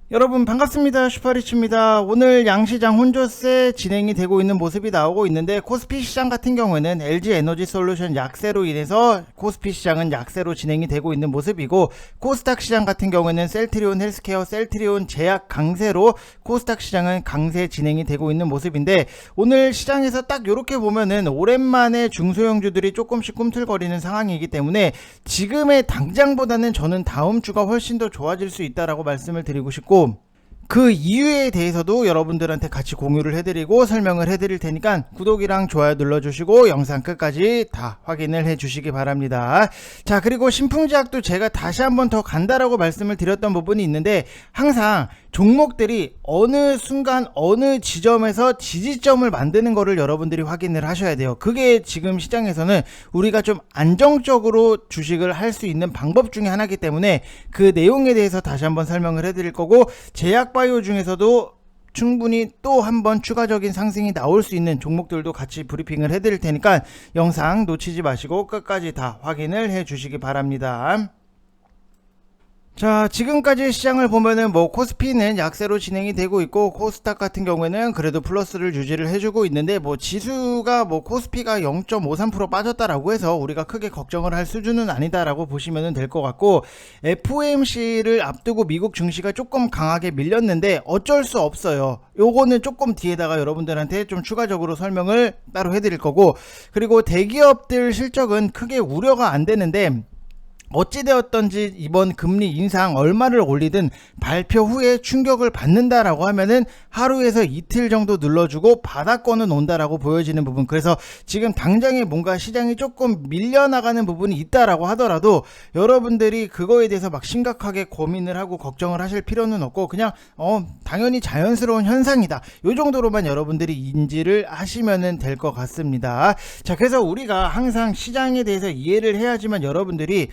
여러분 반갑습니다. 슈퍼리치입니다. 오늘 양시장 혼조세 진행이 되고 있는 모습이 나오고 있는데, 코스피 시장 같은 경우에는 LG에너지솔루션 약세로 인해서 코스피 시장은 약세로 진행이 되고 있는 모습이고, 코스닥 시장 같은 경우에는 셀트리온 헬스케어, 셀트리온 제약 강세로 코스닥 시장은 강세 진행이 되고 있는 모습인데, 오늘 시장에서 딱 이렇게 보면은 오랜만에 중소형주들이 조금씩 꿈틀거리는 상황이기 때문에 지금의 당장보다는 저는 다음 주가 훨씬 더 좋아질 수 있다라고 말씀을 드리고 싶고, 그 이유에 대해서도 여러분들한테 같이 공유를 해드리고 설명을 해드릴 테니까 구독이랑 좋아요 눌러주시고 영상 끝까지 다 확인을 해주시기 바랍니다. 자, 그리고 신풍제약도 제가 다시 한번 더 간다라고 말씀을 드렸던 부분이 있는데, 항상 종목들이 어느 순간 어느 지점에서 지지점을 만드는 거를 여러분들이 확인을 하셔야 돼요. 그게 지금 시장에서는 우리가 좀 안정적으로 주식을 할 수 있는 방법 중에 하나이기 때문에 그 내용에 대해서 다시 한번 설명을 해드릴 거고, 제약바이오 중에서도 충분히 또 한번 추가적인 상승이 나올 수 있는 종목들도 같이 브리핑을 해드릴 테니까 영상 놓치지 마시고 끝까지 다 확인을 해 주시기 바랍니다. 자, 지금까지 시장을 보면은 코스피는 약세로 진행이 되고 있고, 코스닥 같은 경우에는 그래도 플러스를 유지를 해주고 있는데, 지수가 코스피가 0.53% 빠졌다라고 해서 우리가 크게 걱정을 할 수준은 아니다라고 보시면 될 것 같고, FOMC를 앞두고 미국 증시가 조금 강하게 밀렸는데 어쩔 수 없어요. 요거는 조금 뒤에다가 여러분들한테 좀 추가적으로 설명을 따로 해드릴 거고, 그리고 대기업들 실적은 크게 우려가 안 되는데, 어찌되었던지 이번 금리 인상 얼마를 올리든 발표 후에 충격을 받는다라고 하면은 하루에서 이틀 정도 눌러주고 바닥권은 온다라고 보여지는 부분, 그래서 지금 당장에 뭔가 시장이 조금 밀려나가는 부분이 있다라고 하더라도 여러분들이 그거에 대해서 막 심각하게 고민을 하고 걱정을 하실 필요는 없고, 그냥 당연히 자연스러운 현상이다, 요 정도로만 여러분들이 인지를 하시면 될 것 같습니다. 자, 그래서 우리가 항상 시장에 대해서 이해를 해야지만 여러분들이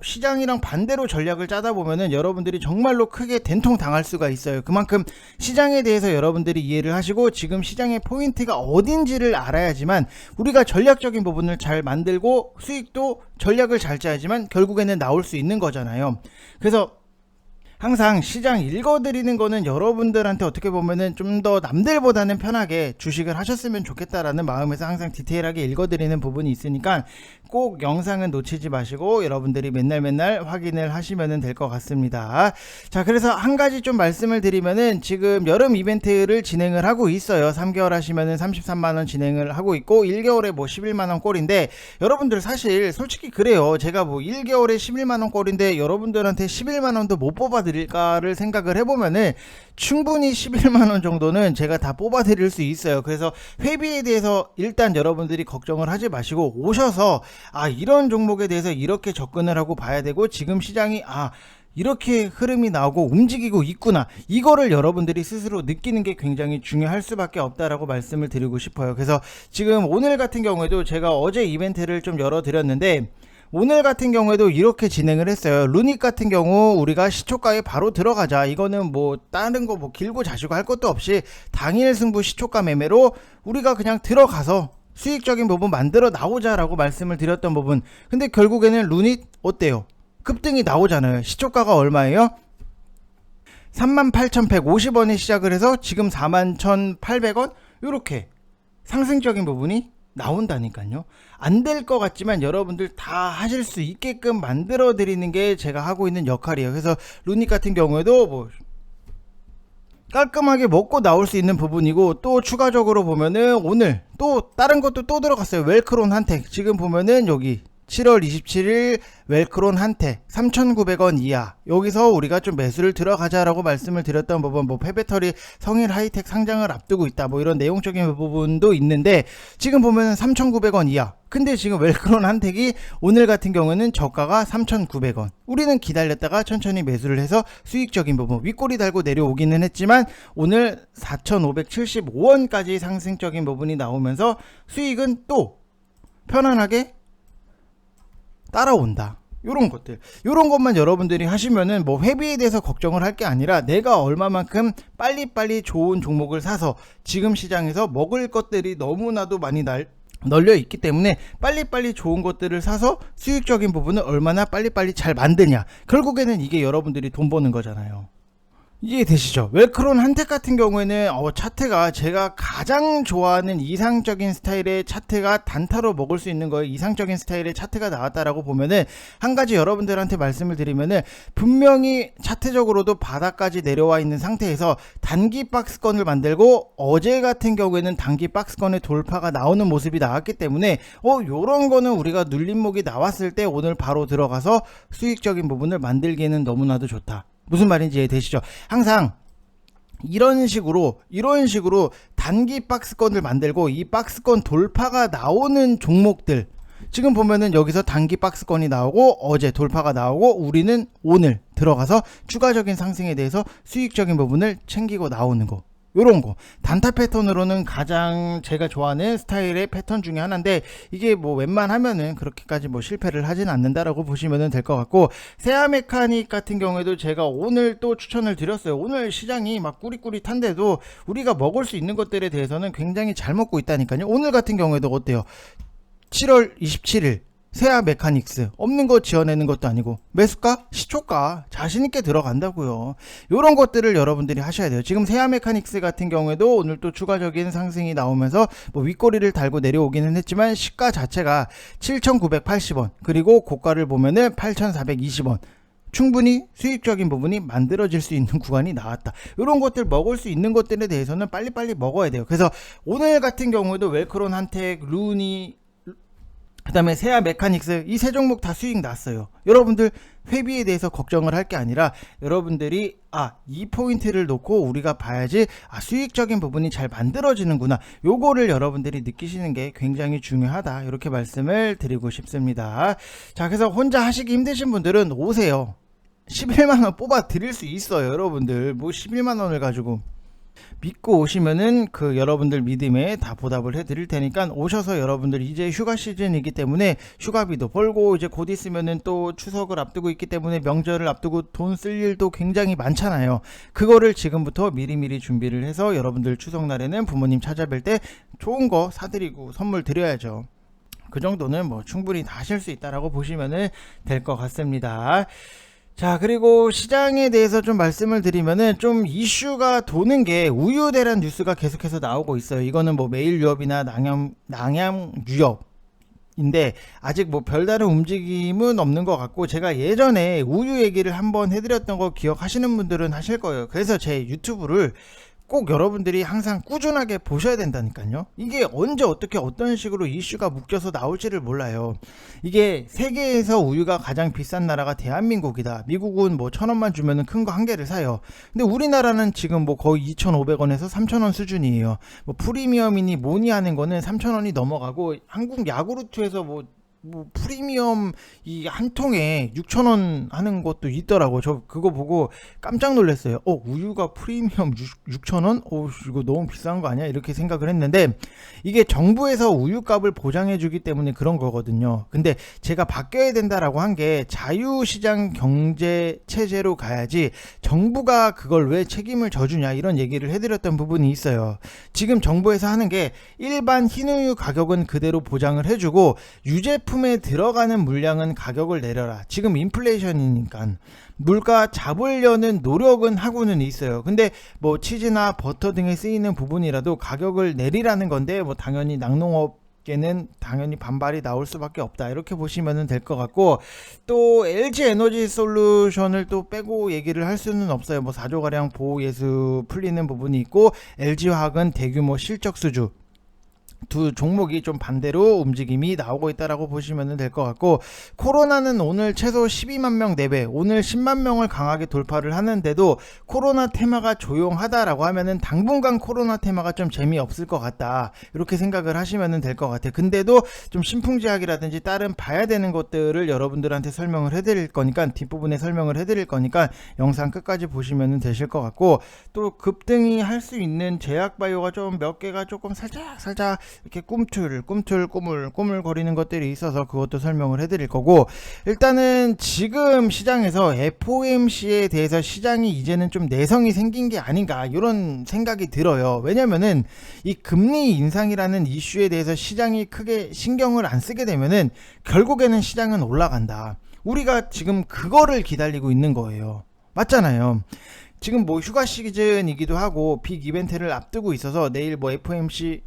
시장이랑 반대로 전략을 짜다 보면은 여러분들이 정말로 크게 된통 당할 수가 있어요. 그만큼 시장에 대해서 여러분들이 이해를 하시고 지금 시장의 포인트가 어딘지를 알아야지만 우리가 전략적인 부분을 잘 만들고 수익도 전략을 잘 짜야지만 결국에는 나올 수 있는 거잖아요. 그래서 항상 시장 읽어드리는 거는 여러분들한테 어떻게 보면은 좀 더 남들보다는 편하게 주식을 하셨으면 좋겠다라는 마음에서 항상 디테일하게 읽어드리는 부분이 있으니까 꼭 영상은 놓치지 마시고 여러분들이 맨날 확인을 하시면 될 것 같습니다. 자, 그래서 한 가지 좀 말씀을 드리면은 지금 여름 이벤트를 진행을 하고 있어요. 3개월 하시면은 33만원 진행을 하고 있고, 1개월에 11만원 꼴인데, 여러분들 사실 솔직히 그래요. 제가 1개월에 11만원 꼴인데 여러분들한테 11만원도 못 뽑아드릴까를 생각을 해보면은 충분히 11만원 정도는 제가 다 뽑아드릴 수 있어요. 그래서 회비에 대해서 일단 여러분들이 걱정을 하지 마시고 오셔서 이런 종목에 대해서 이렇게 접근을 하고 봐야 되고, 지금 시장이 이렇게 흐름이 나오고 움직이고 있구나, 이거를 여러분들이 스스로 느끼는 게 굉장히 중요할 수밖에 없다라고 말씀을 드리고 싶어요. 그래서 지금 오늘 같은 경우에도 제가 어제 이벤트를 좀 열어드렸는데, 오늘 같은 경우에도 이렇게 진행을 했어요. 루닉 같은 경우 우리가 시초가에 바로 들어가자, 이거는 다른 거 길고 자시고 할 것도 없이 당일 승부 시초가 매매로 우리가 그냥 들어가서 수익적인 부분 만들어 나오자라고 말씀을 드렸던 부분, 근데 결국에는 루닛 어때요? 급등이 나오잖아요. 시초가가 얼마예요? 38,150원에 시작을 해서 지금 41,800원, 이렇게 상승적인 부분이 나온다니까요. 안 될 것 같지만 여러분들 다 하실 수 있게끔 만들어 드리는 게 제가 하고 있는 역할이에요. 그래서 루닛 같은 경우에도 깔끔하게 먹고 나올 수 있는 부분이고, 또 추가적으로 보면은 오늘 또 다른 것도 또 들어갔어요. 웰크론 한택, 지금 보면은 여기 7월 27일 웰크론 한택 3,900원 이하, 여기서 우리가 좀 매수를 들어가자라고 말씀을 드렸던 부분, 폐배터리 성일 하이텍 상장을 앞두고 있다, 이런 내용적인 부분도 있는데, 지금 보면은 3,900원 이하, 근데 지금 웰크론 한택이 오늘 같은 경우는 저가가 3,900원, 우리는 기다렸다가 천천히 매수를 해서 수익적인 부분 윗꼬리 달고 내려오기는 했지만 오늘 4,575원까지 상승적인 부분이 나오면서 수익은 또 편안하게 따라온다. 요런 것만 여러분들이 하시면은 회비에 대해서 걱정을 할 게 아니라 내가 얼마만큼 빨리빨리 좋은 종목을 사서, 지금 시장에서 먹을 것들이 너무나도 많이 널려 있기 때문에 빨리빨리 좋은 것들을 사서 수익적인 부분을 얼마나 빨리빨리 잘 만드냐, 결국에는 이게 여러분들이 돈 버는 거잖아요. 이해되시죠? 웰크론 한택 같은 경우에는 차트가 제가 가장 좋아하는 이상적인 스타일의 차트가 단타로 먹을 수 있는 거예요. 이상적인 스타일의 차트가 나왔다라고 보면은 한 가지 여러분들한테 말씀을 드리면은 분명히 차트적으로도 바닥까지 내려와 있는 상태에서 단기 박스권을 만들고 어제 같은 경우에는 단기 박스권의 돌파가 나오는 모습이 나왔기 때문에 요런 거는 우리가 눌림목이 나왔을 때 오늘 바로 들어가서 수익적인 부분을 만들기에는 너무나도 좋다. 무슨 말인지 이해되시죠? 항상 이런 식으로 단기 박스권을 만들고 이 박스권 돌파가 나오는 종목들, 지금 보면은 여기서 단기 박스권이 나오고 어제 돌파가 나오고 우리는 오늘 들어가서 추가적인 상승에 대해서 수익적인 부분을 챙기고 나오는 거, 요런 거 단타 패턴으로는 가장 제가 좋아하는 스타일의 패턴 중에 하나인데, 이게 뭐 웬만하면은 그렇게까지 뭐 실패를 하진 않는다라고 보시면 될 것 같고, 세아 메카닉 같은 경우에도 제가 오늘 또 추천을 드렸어요. 오늘 시장이 막 꾸릿꾸릿한데도 우리가 먹을 수 있는 것들에 대해서는 굉장히 잘 먹고 있다니까요. 오늘 같은 경우에도 어때요? 7월 27일 세아 메카닉스 없는 거 지어내는 것도 아니고 매수가 시초가 자신있게 들어간다고요. 요런 것들을 여러분들이 하셔야 돼요. 지금 세아 메카닉스 같은 경우에도 오늘 또 추가적인 상승이 나오면서 뭐 윗꼬리를 달고 내려오기는 했지만 시가 자체가 7,980원, 그리고 고가를 보면은 8,420원, 충분히 수익적인 부분이 만들어질 수 있는 구간이 나왔다. 이런 것들 먹을 수 있는 것들에 대해서는 빨리빨리 먹어야 돼요. 그래서 오늘 같은 경우에도 웰크론 한택, 루니, 그 다음에 세아 메카닉스, 이 세 종목 다 수익 났어요. 여러분들 회비에 대해서 걱정을 할 게 아니라 여러분들이 이 포인트를 놓고 우리가 봐야지 수익적인 부분이 잘 만들어지는구나, 요거를 여러분들이 느끼시는 게 굉장히 중요하다, 이렇게 말씀을 드리고 싶습니다. 자, 그래서 혼자 하시기 힘드신 분들은 오세요. 11만원 뽑아 드릴 수 있어요. 여러분들 뭐 11만원을 가지고 믿고 오시면은 그 여러분들 믿음에 다 보답을 해드릴 테니까 오셔서, 여러분들 이제 휴가 시즌이기 때문에 휴가비도 벌고 이제 곧 있으면은 또 추석을 앞두고 있기 때문에 명절을 앞두고 돈 쓸 일도 굉장히 많잖아요. 그거를 지금부터 미리미리 준비를 해서 여러분들 추석날에는 부모님 찾아뵐 때 좋은 거 사드리고 선물 드려야죠. 그 정도는 뭐 충분히 다 하실 수 있다라고 보시면 될 것 같습니다. 자, 그리고 시장에 대해서 좀 말씀을 드리면은 좀 이슈가 도는 게 우유 대란 뉴스가 계속해서 나오고 있어요. 이거는 뭐 매일 유업이나 낭양 유업인데 아직 뭐 별다른 움직임은 없는 것 같고, 제가 예전에 우유 얘기를 한번 해드렸던 거 기억하시는 분들은 하실 거예요. 그래서 제 유튜브를 꼭 여러분들이 항상 꾸준하게 보셔야 된다니까요. 이게 언제 어떻게 어떤 식으로 이슈가 묶여서 나올지를 몰라요. 이게 세계에서 우유가 가장 비싼 나라가 대한민국이다. 미국은 뭐 1,000원만 주면은 큰 거 한 개를 사요. 근데 우리나라는 지금 뭐 거의 2,500원에서 3,000원 수준이에요. 뭐 프리미엄이니 뭐니 하는 거는 3,000원이 넘어가고, 한국 야구르트에서 뭐 프리미엄 이 한 통에 6,000원 하는 것도 있더라고. 저 그거 보고 깜짝 놀랐어요. 우유가 프리미엄 6,000원? 이거 너무 비싼 거 아니야? 이렇게 생각을 했는데, 이게 정부에서 우유값을 보장해 주기 때문에 그런 거거든요. 근데 제가 바뀌어야 된다라고 한 게 자유시장 경제 체제로 가야지 정부가 그걸 왜 책임을 져주냐, 이런 얘기를 해드렸던 부분이 있어요. 지금 정부에서 하는 게 일반 흰우유 가격은 그대로 보장을 해주고 유제품에 들어가는 물량은 가격을 내려라. 지금 인플레이션이니까 물가 잡으려는 노력은 하고는 있어요. 근데 뭐 치즈나 버터 등에 쓰이는 부분이라도 가격을 내리라는 건데, 뭐 당연히 낙농업계는 당연히 반발이 나올 수밖에 없다, 이렇게 보시면 될 것 같고, 또 LG 에너지 솔루션을 또 빼고 얘기를 할 수는 없어요. 뭐 4조가량 보호 예수 풀리는 부분이 있고, LG화학은 대규모 실적 수주, 두 종목이 좀 반대로 움직임이 나오고 있다라고 보시면 될 것 같고, 코로나는 오늘 최소 12만 명 내외, 오늘 10만 명을 강하게 돌파를 하는데도 코로나 테마가 조용하다라고 하면은 당분간 코로나 테마가 좀 재미없을 것 같다, 이렇게 생각을 하시면 될 것 같아요. 근데도 좀 신풍제약이라든지 다른 봐야 되는 것들을 여러분들한테 설명을 해드릴 거니까, 뒷부분에 설명을 해드릴 거니까 영상 끝까지 보시면 되실 것 같고, 또 급등이 할 수 있는 제약바이오가 좀 몇 개가 조금 살짝 이렇게 꾸물거리는 것들이 있어서 그것도 설명을 해드릴 거고, 일단은 지금 시장에서 FOMC에 대해서 시장이 이제는 좀 내성이 생긴 게 아닌가, 이런 생각이 들어요. 왜냐면은 이 금리 인상이라는 이슈에 대해서 시장이 크게 신경을 안 쓰게 되면은 결국에는 시장은 올라간다. 우리가 지금 그거를 기다리고 있는 거예요. 맞잖아요. 지금 뭐 휴가 시즌이기도 하고 빅 이벤트를 앞두고 있어서 내일 뭐 FOMC,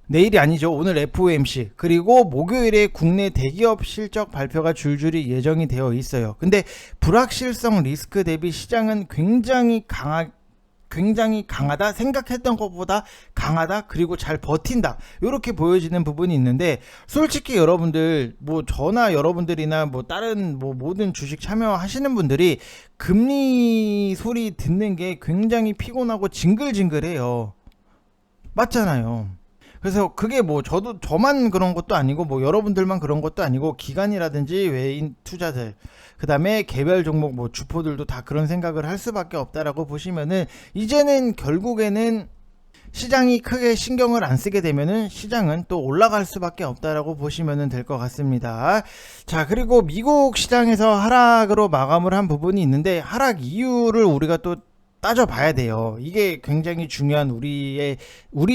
내일이 아니죠, 오늘 FOMC, 그리고 목요일에 국내 대기업 실적 발표가 줄줄이 예정이 되어 있어요. 근데 불확실성 리스크 대비 시장은 굉장히 강하다, 생각했던 것보다 강하다, 그리고 잘 버틴다, 이렇게 보여지는 부분이 있는데, 솔직히 여러분들 뭐 저나 여러분들이나 뭐 다른 뭐 모든 주식 참여하시는 분들이 금리 소리 듣는 게 굉장히 피곤하고 징글징글해요. 맞잖아요. 그래서 그게 뭐 저만 그런 것도 아니고 뭐 여러분들만 그런 것도 아니고, 기관이라든지 외인 투자들, 그 다음에 개별 종목 뭐 주포들도 다 그런 생각을 할 수밖에 없다라고 보시면은, 이제는 결국에는 시장이 크게 신경을 안 쓰게 되면은 시장은 또 올라갈 수밖에 없다라고 보시면 될 것 같습니다. 자, 그리고 미국 시장에서 하락으로 마감을 한 부분이 있는데, 하락 이유를 우리가 또 따져봐야 돼요. 이게 굉장히 중요한 우리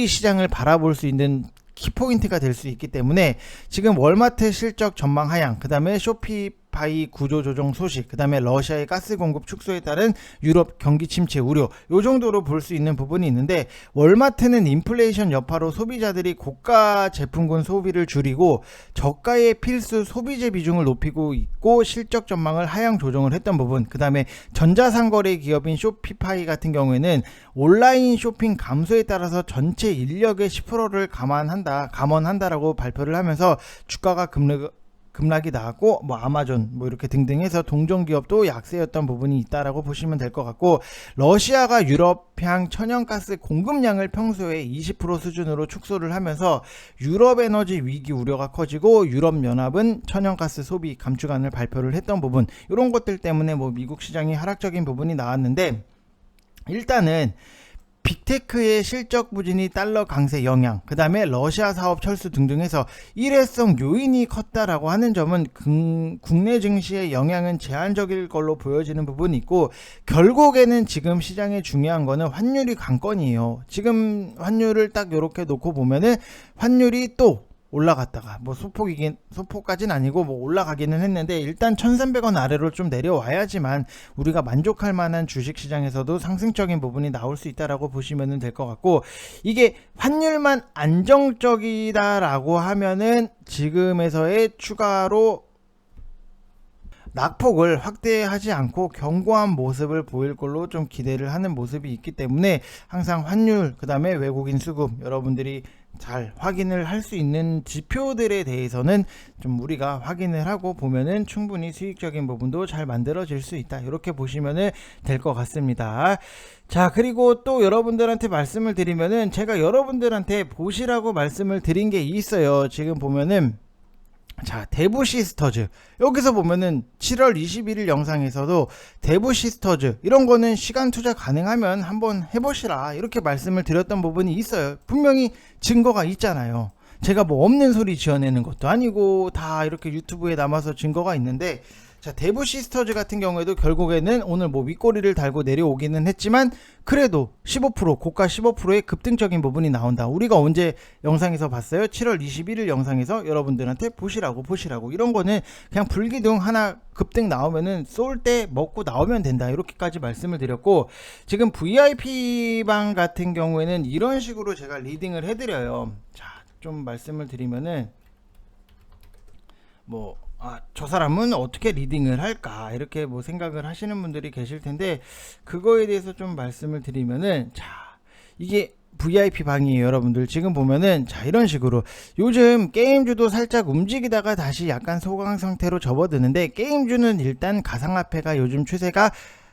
시장을 바라볼 수 있는 키포인트가 될 수 있기 때문에, 지금 월마트 실적 전망 하향, 그 다음에 쇼피파이 구조 조정 소식, 그 다음에 러시아의 가스 공급 축소에 따른 유럽 경기 침체 우려, 요 정도로 볼 수 있는 부분이 있는데, 월마트는 인플레이션 여파로 소비자들이 고가 제품군 소비를 줄이고 저가의 필수 소비재 비중을 높이고 있고 실적 전망을 하향 조정을 했던 부분, 그 다음에 전자상거래 기업인 쇼피파이 같은 경우에는 온라인 쇼핑 감소에 따라서 전체 인력의 10%를 감원한다라고 발표를 하면서 주가가 급락이 나왔고, 뭐 아마존 뭐 이렇게 등등 해서 동종 기업도 약세였던 부분이 있다라고 보시면 될 것 같고, 러시아가 유럽향 천연가스 공급량을 평소에 20% 수준으로 축소를 하면서 유럽 에너지 위기 우려가 커지고, 유럽 연합은 천연가스 소비 감축안을 발표를 했던 부분, 이런 것들 때문에 뭐 미국 시장이 하락적인 부분이 나왔는데, 일단은 빅테크의 실적 부진이 달러 강세 영향, 그 다음에 러시아 사업 철수 등등 해서 일회성 요인이 컸다라고 하는 점은 국내 증시의 영향은 제한적일 걸로 보여지는 부분이 있고, 결국에는 지금 시장에 중요한 거는 환율이 관건이에요. 지금 환율을 딱 이렇게 놓고 보면은 환율이 또 올라갔다가 뭐 소폭까지는 아니고 뭐 올라가기는 했는데, 일단 1300원 아래로 좀 내려와야지만 우리가 만족할 만한 주식시장에서도 상승적인 부분이 나올 수 있다라고 보시면 될 것 같고, 이게 환율만 안정적이다라고 하면은 지금에서의 추가로 낙폭을 확대하지 않고 견고한 모습을 보일 걸로 좀 기대를 하는 모습이 있기 때문에, 항상 환율, 그 다음에 외국인 수급, 여러분들이 잘 확인을 할 수 있는 지표들에 대해서는 좀 우리가 확인을 하고 보면은 충분히 수익적인 부분도 잘 만들어질 수 있다, 이렇게 보시면 될 것 같습니다. 자, 그리고 또 여러분들한테 말씀을 드리면은, 제가 여러분들한테 보시라고 말씀을 드린 게 있어요. 지금 보면은, 자, 대부 시스터즈, 여기서 보면은 7월 21일 영상에서도 대부 시스터즈 이런 거는 시간 투자 가능하면 한번 해보시라, 이렇게 말씀을 드렸던 부분이 있어요. 분명히 증거가 있잖아요. 제가 뭐 없는 소리 지어내는 것도 아니고 다 이렇게 유튜브에 남아서 증거가 있는데, 자, 대부 시스터즈 같은 경우에도 결국에는 오늘 뭐 윗꼬리를 달고 내려오기는 했지만, 그래도 15% 고가 15%의 급등적인 부분이 나온다. 우리가 언제 영상에서 봤어요? 7월 21일 영상에서 여러분들한테 보시라고 이런 거는 그냥 불기둥 하나 급등 나오면은 쏠 때 먹고 나오면 된다, 이렇게까지 말씀을 드렸고, 지금 VIP 방 같은 경우에는 이런 식으로 제가 리딩을 해드려요. 자, 좀 말씀을 드리면은 뭐 저 사람은 어떻게 리딩을 할까, 이렇게 뭐 생각을 하시는 분들이 계실 텐데, 그거에 대해서 좀 말씀을 드리면은, 자, 이게 VIP 방이에요. 여러분들 지금 보면은, 자, 이런 식으로 요즘 게임주도 살짝 움직이다가 다시 약간 소강 상태로 접어드는데, 게임주는 일단 가상화폐가 요즘 추세가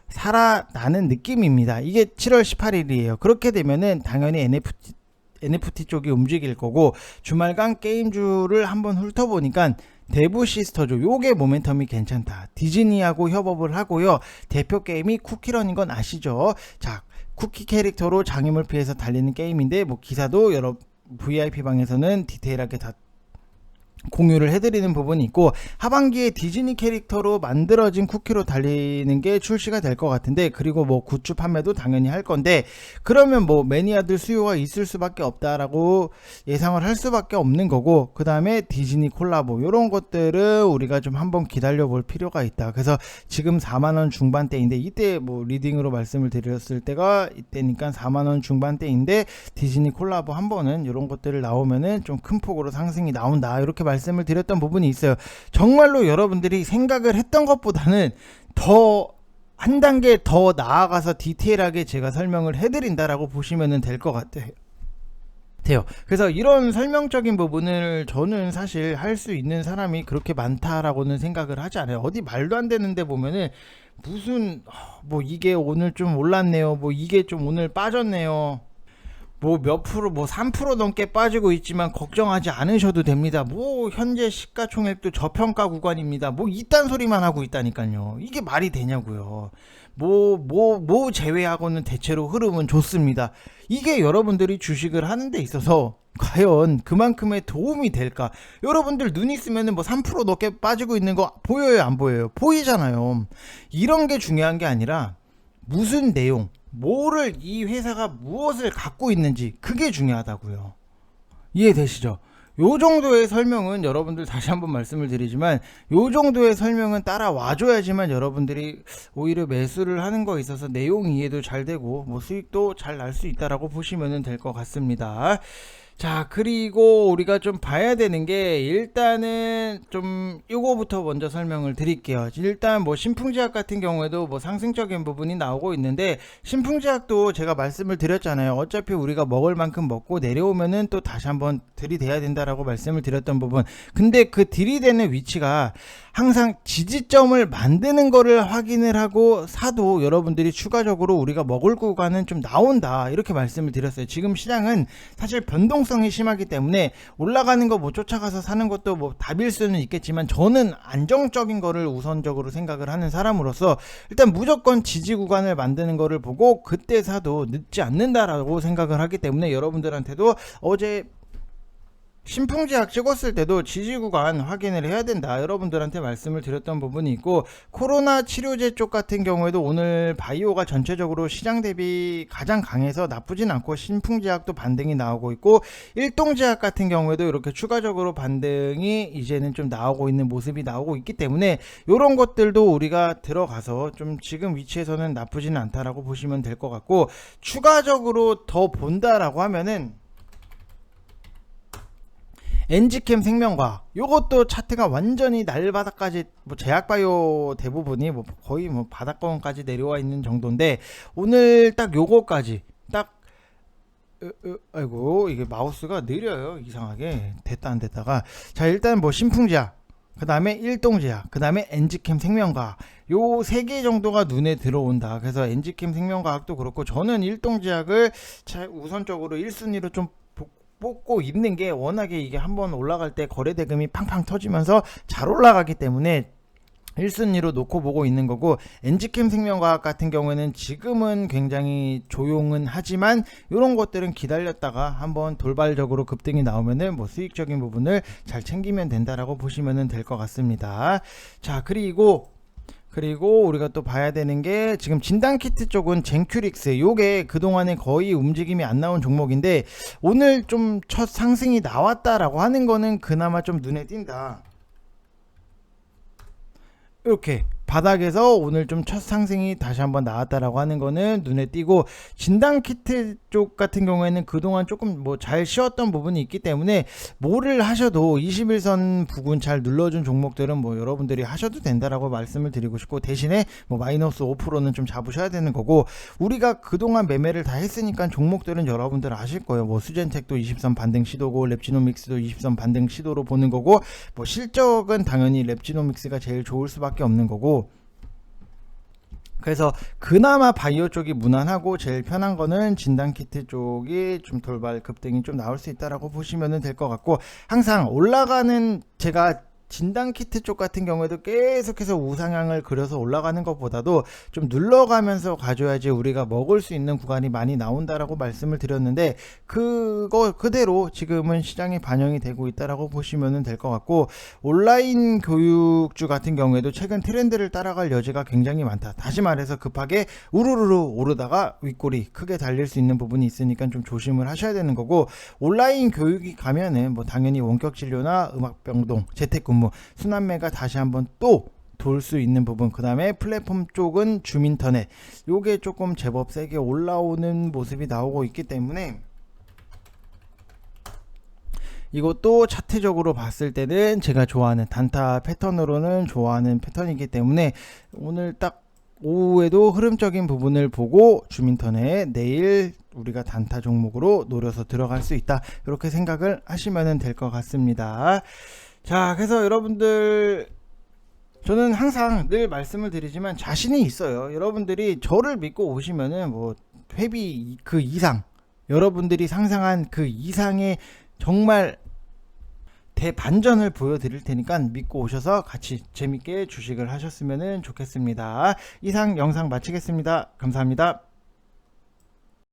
살아나는 느낌입니다. 이게 7월 18일이에요. 그렇게 되면은 당연히 NFT 쪽이 움직일 거고, 주말간 게임주를 한번 훑어보니까 대부 시스터즈 요게 모멘텀이 괜찮다. 디즈니하고 협업을 하고요. 대표 게임이 쿠키런인 건 아시죠? 자, 쿠키 캐릭터로 장애물 피해서 달리는 게임인데, 뭐 기사도 여러 VIP 방에서는 디테일하게 다 공유를 해드리는 부분이 있고, 하반기에 디즈니 캐릭터로 만들어진 쿠키로 달리는 게 출시가 될 것 같은데, 그리고 뭐 굿즈 판매도 당연히 할 건데, 그러면 뭐 매니아들 수요가 있을 수밖에 없다라고 예상을 할 수밖에 없는 거고, 그 다음에 디즈니 콜라보 요런 것들은 우리가 좀 한번 기다려 볼 필요가 있다. 그래서 지금 4만원 중반대인데, 이때 뭐 리딩으로 말씀을 드렸을 때가 이때니까 4만원 중반대인데, 디즈니 콜라보 한 번은 이런 것들을 나오면은 좀 큰 폭으로 상승이 나온다, 이렇게 말씀을 드렸던 부분이 있어요. 정말로 여러분들이 생각을 했던 것보다는 더 한 단계 더 나아가서 디테일하게 제가 설명을 해드린다라고 보시면 될 것 같아요. 그래서 이런 설명적인 부분을 저는 사실 할 수 있는 사람이 그렇게 많다라고는 생각을 하지 않아요. 어디 말도 안 되는데 보면은 무슨 뭐 이게 오늘 좀 올랐네요, 뭐 이게 좀 오늘 빠졌네요, 뭐 몇 프로, 뭐 3% 넘게 빠지고 있지만 걱정하지 않으셔도 됩니다, 뭐 현재 시가총액도 저평가 구간입니다, 뭐 이딴 소리만 하고 있다니까요. 이게 말이 되냐고요. 뭐 제외하고는 대체로 흐름은 좋습니다. 이게 여러분들이 주식을 하는 데 있어서 과연 그만큼의 도움이 될까? 여러분들 눈 있으면은 뭐 3% 넘게 빠지고 있는 거 보여요, 안 보여요? 보이잖아요. 이런 게 중요한 게 아니라 무슨 내용, 뭐를, 이 회사가 무엇을 갖고 있는지, 그게 중요하다고요. 이해되시죠? 요 정도의 설명은 여러분들, 다시 한번 말씀을 드리지만, 요 정도의 설명은 따라와 줘야지만 여러분들이 오히려 매수를 하는 거에 있어서 내용 이해도 잘 되고 뭐 수익도 잘 날 수 있다라고 보시면 될 것 같습니다. 자, 그리고 우리가 좀 봐야 되는 게, 일단은 좀 요거부터 먼저 설명을 드릴게요. 일단 뭐 신풍제약 같은 경우에도 뭐 상승적인 부분이 나오고 있는데, 신풍제약도 제가 말씀을 드렸잖아요. 어차피 우리가 먹을 만큼 먹고 내려오면은 또 다시 한번 들이대야 된다라고 말씀을 드렸던 부분. 근데 그 들이대는 위치가 항상 지지점을 만드는 거를 확인을 하고 사도 여러분들이 추가적으로 우리가 먹을 구간은 좀 나온다, 이렇게 말씀을 드렸어요. 지금 시장은 사실 변동성이 심하기 때문에 올라가는 거 못 쫓아가서 사는 것도 뭐 답일 수는 있겠지만, 저는 안정적인 거를 우선적으로 생각을 하는 사람으로서 일단 무조건 지지 구간을 만드는 거를 보고 그때 사도 늦지 않는다라고 생각을 하기 때문에, 여러분들한테도 어제 신풍제약 찍었을 때도 지지구간 확인을 해야 된다, 여러분들한테 말씀을 드렸던 부분이 있고, 코로나 치료제 쪽 같은 경우에도 오늘 바이오가 전체적으로 시장 대비 가장 강해서 나쁘진 않고, 신풍제약도 반등이 나오고 있고, 일동제약 같은 경우에도 이렇게 추가적으로 반등이 이제는 좀 나오고 있는 모습이 나오고 있기 때문에, 이런 것들도 우리가 들어가서 좀 지금 위치에서는 나쁘지는 않다라고 보시면 될 것 같고, 추가적으로 더 본다라고 하면은 엔지캠 생명과학, 요것도 차트가 완전히 날바닥까지, 뭐 제약바이오 대부분이 뭐 거의 뭐 바닥권까지 내려와 있는 정도인데, 오늘 딱 요거까지 딱 아이고, 이게 마우스가 느려요, 이상하게. 됐다 안 됐다가. 자, 일단 뭐 신풍제약, 그 다음에 일동제약, 그 다음에 엔지캠 생명과학, 요 세 개 정도가 눈에 들어온다. 그래서 엔지캠 생명과학도 그렇고, 저는 일동제약을 우선적으로 1순위로 좀 뽑고 있는 게, 워낙에 이게 한번 올라갈 때 거래 대금이 팡팡 터지면서 잘 올라가기 때문에 1순위로 놓고 보고 있는 거고, 엔지캠 생명과학 같은 경우에는 지금은 굉장히 조용은 하지만 이런 것들은 기다렸다가 한번 돌발적으로 급등이 나오면은 뭐 수익적인 부분을 잘 챙기면 된다라고 보시면 될 것 같습니다. 자, 그리고 우리가 또 봐야 되는 게, 지금 진단키트 쪽은 젠큐릭스, 요게 그동안에 거의 움직임이 안 나온 종목인데, 오늘 좀 첫 상승이 나왔다라고 하는 거는 그나마 좀 눈에 띈다. 이렇게 바닥에서 오늘 좀 첫 상승이 다시 한번 나왔다라고 하는 거는 눈에 띄고, 진단키트 쪽 같은 경우에는 그동안 조금 뭐 잘 쉬었던 부분이 있기 때문에, 뭐를 하셔도 21선 부근 잘 눌러준 종목들은 뭐 여러분들이 하셔도 된다라고 말씀을 드리고 싶고, 대신에 뭐 마이너스 5%는 좀 잡으셔야 되는 거고, 우리가 그동안 매매를 다 했으니까 종목들은 여러분들 아실 거예요. 뭐 수젠텍도 20선 반등 시도고, 랩지노믹스도 20선 반등 시도로 보는 거고, 뭐 실적은 당연히 랩지노믹스가 제일 좋을 수밖에 없는 거고, 그래서 그나마 바이오 쪽이 무난하고 제일 편한 거는 진단키트 쪽이 좀 돌발 급등이 좀 나올 수 있다라고 보시면 될 것 같고, 항상 올라가는, 제가 진단 키트 쪽 같은 경우에도 계속해서 우상향을 그려서 올라가는 것보다도 좀 눌러가면서 가져야지 우리가 먹을 수 있는 구간이 많이 나온다라고 말씀을 드렸는데, 그거 그대로 지금은 시장에 반영이 되고 있다라고 보시면 될 것 같고, 온라인 교육주 같은 경우에도 최근 트렌드를 따라갈 여지가 굉장히 많다. 다시 말해서 급하게 우르르르 오르다가 윗골이 크게 달릴 수 있는 부분이 있으니까 좀 조심을 하셔야 되는 거고, 온라인 교육이 가면은 뭐 당연히 원격 진료나 음악병동, 재택근무, 순환매가 다시 한번 또 돌 수 있는 부분, 그 다음에 플랫폼 쪽은 줌인터넷, 요게 조금 제법 세게 올라오는 모습이 나오고 있기 때문에 이것도 차트적으로 봤을 때는 제가 좋아하는 단타 패턴으로는 좋아하는 패턴이기 때문에 오늘 딱 오후에도 흐름적인 부분을 보고 줌인터넷 내일 우리가 단타 종목으로 노려서 들어갈 수 있다, 이렇게 생각을 하시면 될 것 같습니다. 자, 그래서 여러분들, 저는 항상 늘 말씀을 드리지만 자신이 있어요. 여러분들이 저를 믿고 오시면은 뭐 회비 그 이상, 여러분들이 상상한 그 이상의 정말 대반전을 보여드릴 테니까 믿고 오셔서 같이 재밌게 주식을 하셨으면 좋겠습니다. 이상 영상 마치겠습니다. 감사합니다.